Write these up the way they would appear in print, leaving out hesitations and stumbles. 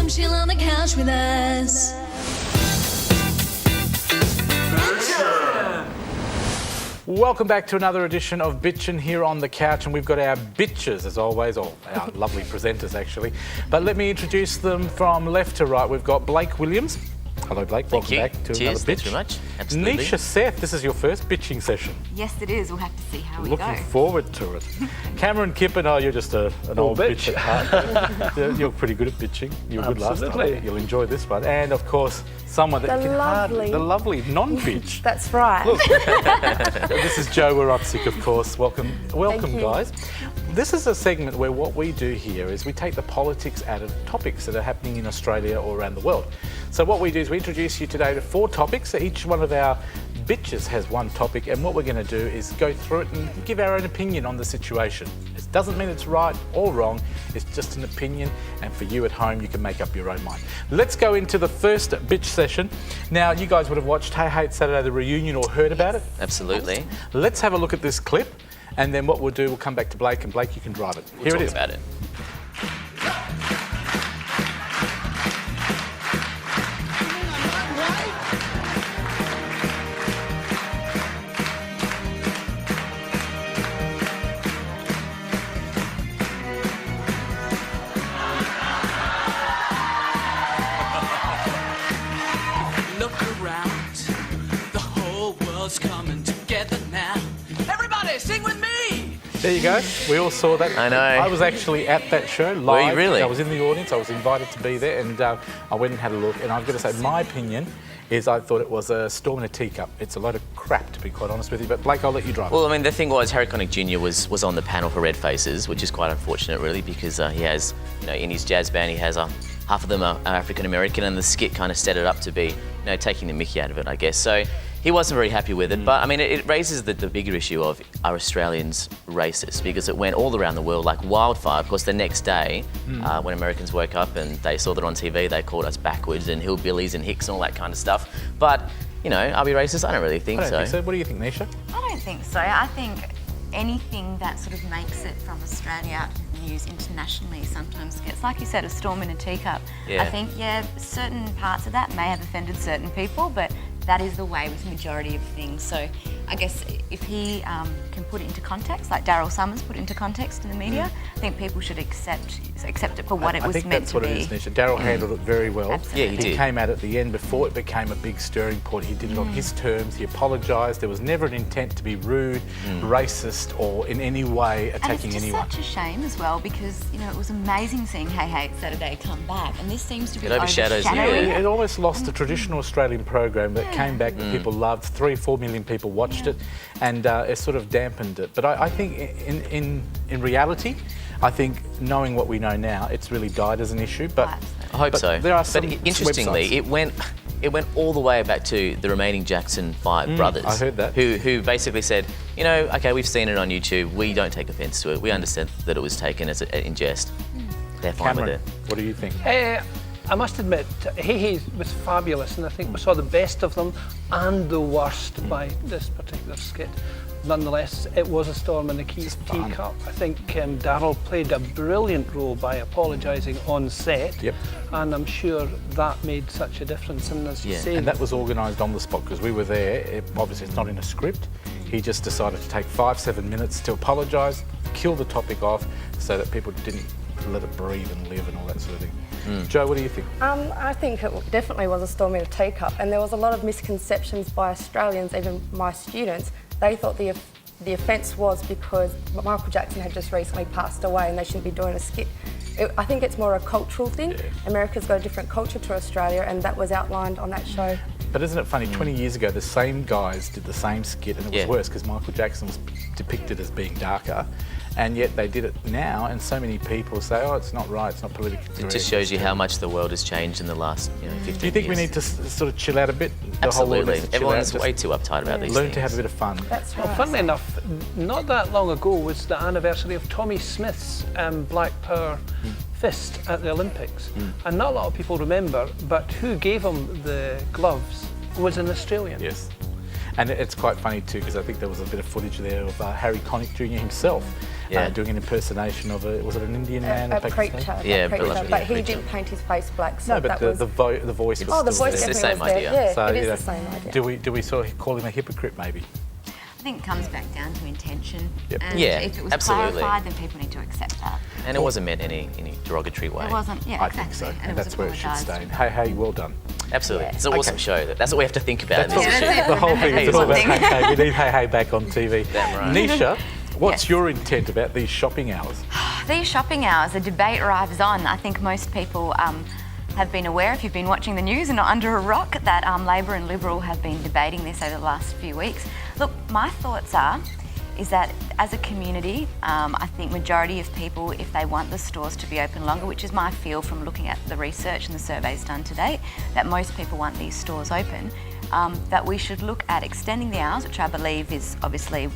come chill on the couch with us. Welcome back to another edition of Bitchin' here on the couch, and we've got our bitches as always, or our lovely presenters actually. But let me introduce them from left to right. We've got Blake Williams. Hello Blake, welcome back to another bitch. Thanks very much. Absolutely. Neesha Seth, this is your first bitching session. Yes, it is. We'll have to see how we go. Looking forward to it. Cameron Kippen, oh, you're just an old bitch at heart. You're pretty good at bitching. You were good last time. You'll enjoy this one. And of course, someone that The can lovely. the lovely non-bitch. That's right. Look, this is Jo Waroczyk, of course. Welcome, Thank you. guys. This is a segment where what we do here is we take the politics out of topics that are happening in Australia or around the world. So what we do is we introduce you today to 4 topics. So each one of our bitches has one topic, and what we're going to do is go through it and give our own opinion on the situation. It doesn't mean it's right or wrong, it's just an opinion, and for you at home you can make up your own mind. Let's go into the first bitch session. Now you guys would have watched Hey Hey It's Saturday, the reunion, or heard about it. Absolutely. Let's have a look at this clip, and then what we'll do, we'll come back to Blake, and Blake, you can drive it. Here it is. About it. Look around, the whole world's coming together now. Everybody, sing with me! There you go. We all saw that. I know. I was actually at that show live. Were you really? I was in the audience. I was invited to be there, and I went and had a look. And I've got to say, my opinion is I thought it was a storm in a teacup. It's a load of crap, to be quite honest with you. But Blake, I'll let you drive. Well, I mean, the thing was, Harry Connick Jr. was on the panel for Red Faces, which is quite unfortunate, really, because he has, in his jazz band, he has half of them are African American, and the skit kind of set it up to be, taking the mickey out of it, I guess. So he wasn't very happy with it, but I mean, it raises the bigger issue of, are Australians racist? Because it went all around the world like wildfire. Of course, the next day, when Americans woke up and they saw that on TV, they called us backwards and hillbillies and hicks and all that kind of stuff. But, are we racist? I don't really think I don't so. think so. What do you think, Neesha? I don't think so. I think anything that sort of makes it from Australia out to the news internationally sometimes gets, like you said, a storm in a teacup. Yeah. I think, certain parts of that may have offended certain people, but that is the way with the majority of things. So I guess if he can put it into context, like Daryl Summers put it into context in the media, I think people should accept it for what it was meant to be. I think that's what it is, Neesha. Daryl handled it very well. Absolutely. Yeah, he He did. came out at the end before it became a big stirring point. He did it on his terms. He apologised. There was never an intent to be rude, racist, or in any way attacking and it's just anyone. such a shame as well, because it was amazing seeing Hey Hey It's Saturday come back, and this seems to be It overshadows overshadowing you. it. It almost lost the traditional Australian program that came back that people loved. 3-4 million people watched it, and it sort of dampened it. But I think in reality, I think knowing what we know now, it's really died as an issue. But I hope but so. There are some Interestingly, websites. it went all the way back to the remaining Jackson 5 brothers. I heard that. Who basically said, okay, we've seen it on YouTube. We don't take offence to it. We understand that it was taken as in jest. They're fine Cameron, with it. what do you think? I must admit, Hey Hey was fabulous, and I think we saw the best of them and the worst by this particular skit. Nonetheless, it was a storm in the teacup. I think Daryl played a brilliant role by apologising on set, and I'm sure that made such a difference. And as you say, And that was organised on the spot because we were there. Obviously, it's not in a script. He just decided to take 5-7 minutes to apologise, kill the topic off, so that people didn't let it breathe and live and all that sort of thing. Jo, what do you think? I think it definitely was a storm in a teacup, and there was a lot of misconceptions by Australians, even my students. They thought the offence was because Michael Jackson had just recently passed away and they shouldn't be doing a skit. I think it's more a cultural thing. America's got a different culture to Australia, and that was outlined on that show. But isn't it funny, 20 years ago, the same guys did the same skit, and it was worse because Michael Jackson was depicted as being darker, and yet they did it now, and so many people say, oh, it's not right, it's not politically correct. It just shows you how much the world has changed in the last 15 years. Do you think we need to sort of chill out a bit? The whole world Absolutely. needs to chill Everyone's out, way too uptight about these learn things. to have a bit of fun. That's right. well, funnily enough, not that long ago was the anniversary of Tommy Smith's Black Power fist at the Olympics. And not a lot of people remember, but who gave him the gloves was an Australian. Yes. And it's quite funny too, because I think there was a bit of footage there of Harry Connick Jr. himself doing an impersonation of was it an Indian man? A preacher. Yeah, preacher, but he preacher. didn't paint his face black. So No, but that the voice was Oh, the still voice there. It's definitely the was same there. idea. Yeah, So, it you is know, the same idea. do we sort of call him a hypocrite maybe? I think it comes back down to intention. Yep. And Yeah, if it was absolutely. clarified, then people need to accept that. And it wasn't meant in any derogatory way. It wasn't, yeah, I exactly. think so, And and it that's was where it should apologised. stay. Hey, well done. Absolutely. Yeah. It's an awesome show. That's what we have to think about That's in this all- issue. the whole thing Hey, is all one about thing. hey. We need hey back on TV. Damn right. Nisha, what's Yes. your intent about these shopping hours? These shopping hours, the debate arrives on. I think most people have been aware, if you've been watching the news and not under a rock, that Labor and Liberal have been debating this over the last few weeks. Look, my thoughts is that as a community, I think majority of people, if they want the stores to be open longer, which is my feel from looking at the research and the surveys done to date, that most people want these stores open, that we should look at extending the hours, which I believe is obviously,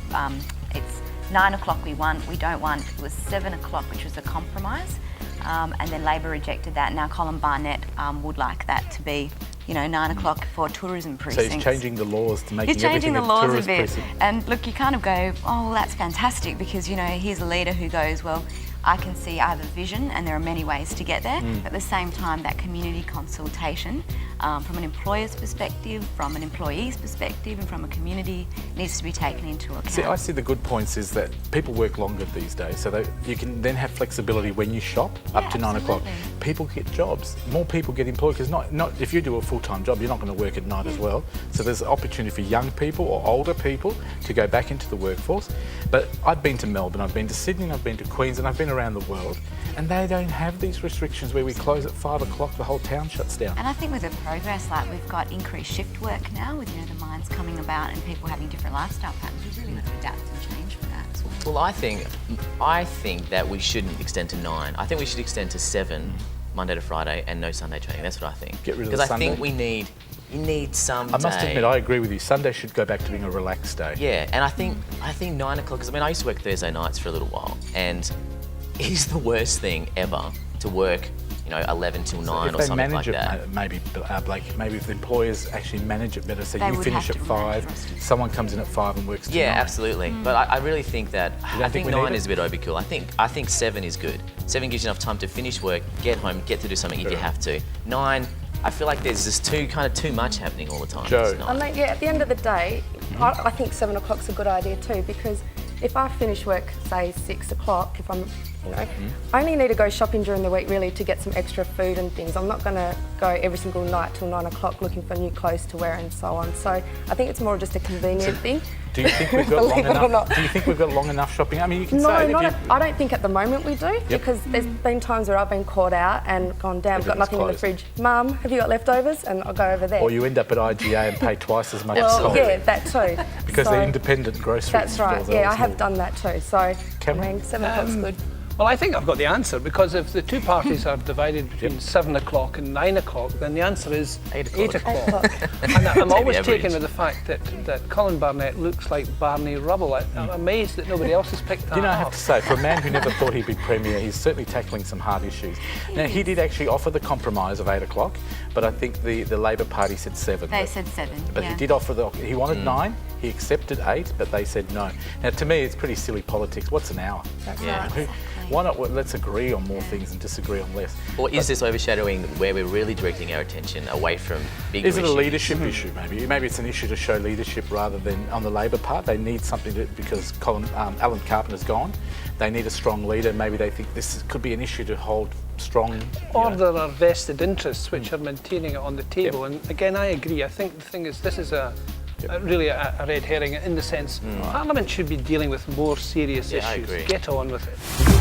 it's 9 o'clock we don't want, it was 7 o'clock, which was a compromise, and then Labor rejected that. Now Colin Barnett would like that to be, 9 o'clock for tourism So precincts. he's changing the laws to make He's changing everything the laws a tourist bit. precinct. And look, you kind of go, oh, well, that's fantastic because, here's a leader who goes, well, I can see I have a vision and there are many ways to get there. But at the same time, that community consultation from an employer's perspective, from an employee's perspective and from a community needs to be taken into account. See, I see the good points is that people work longer these days, so that you can then have flexibility when you shop up to 9 o'clock. absolutely. People get jobs, more people get employed because not if you do a full-time job, you're not going to work at night as well. So there's an opportunity for young people or older people to go back into the workforce. But I've been to Melbourne, I've been to Sydney, and I've been to Queensland, I've been around the world, and they don't have these restrictions where we close at 5 o'clock, the whole town shuts down. And I think with the progress, like we've got increased shift work now with, the mines coming about and people having different lifestyle patterns. We've really got to adapt and change for that as well. Well, I think that we shouldn't extend to 9. I think we should extend to 7, Monday to Friday, and no Sunday training. That's what I think. Get rid of the Because I think Sunday? you need some I must day. admit, I agree with you. Sunday should go back to being a relaxed day. Yeah, and I think 9 o'clock, because I used to work Thursday nights for a little while, and it is the worst thing ever to work, 11 till 9 If or they something like manage it, that. maybe, Blake, maybe if the employers actually manage it better, so They you would finish have at to manage 5, rosters. someone comes in at 5 and works till Yeah, 9. absolutely. But I really think that I think we need 9 it? is a bit overkill. I think 7 is good. 7 gives you enough time to finish work, get home, get to do something if you have to. 9, I feel like there's just too much happening all the time. Jo. It's not. I mean, at the end of the day, I think 7 o'clock's a good idea too, because if I finish work, say 6 o'clock, if I'm, I only need to go shopping during the week really to get some extra food and things. I'm not going to go every single night till 9 o'clock looking for new clothes to wear and so on. So I think it's more just a convenient thing. Do you think we've got long Believe it or enough? not. Do you think we've got long enough shopping? I mean, you can No, say I don't think at the moment we do, because there's been times where I've been caught out and gone, damn, I've got Everything's nothing in the closed. fridge. Mum, have you got leftovers? And I'll go over there. or you end up at IGA and pay twice as much as well, Coles. yeah, that too. Because So, they're independent grocery That's stores. right. they're Yeah, all I have small. done that too. So, Cameron? I mean, 7 o'clock's good. Well, I think I've got the answer, because if the two parties are divided between 7 o'clock and 9 o'clock, then the answer is 8 8 o'clock. o'clock. And I'm always average. taken with the fact that Colin Barnett looks like Barney Rubble. I'm amazed that nobody else has picked that You know, I up. have to say, for a man who never thought he'd be Premier, he's certainly tackling some hard issues. Now, he did actually offer the compromise of 8 o'clock, but I think the Labor Party said 7. They said 7. But he did offer he wanted 9, he accepted 8, but they said no. Now, to me, it's pretty silly politics. What's an hour? Yeah. Why not? Let's agree on more things and disagree on less. Or is this overshadowing where we're really directing our attention away from bigger Is it a issues? leadership issue, maybe? Maybe it's an issue to show leadership rather than on the Labor part. They need something because Alan Carpenter's gone. They need a strong leader. Maybe they think this could be an issue to hold strong. Or there are vested interests which are maintaining it on the table. And again, I agree. I think the thing is, this is really a red herring in the sense Parliament should be dealing with more serious Yeah, I issues. agree. Get on with it.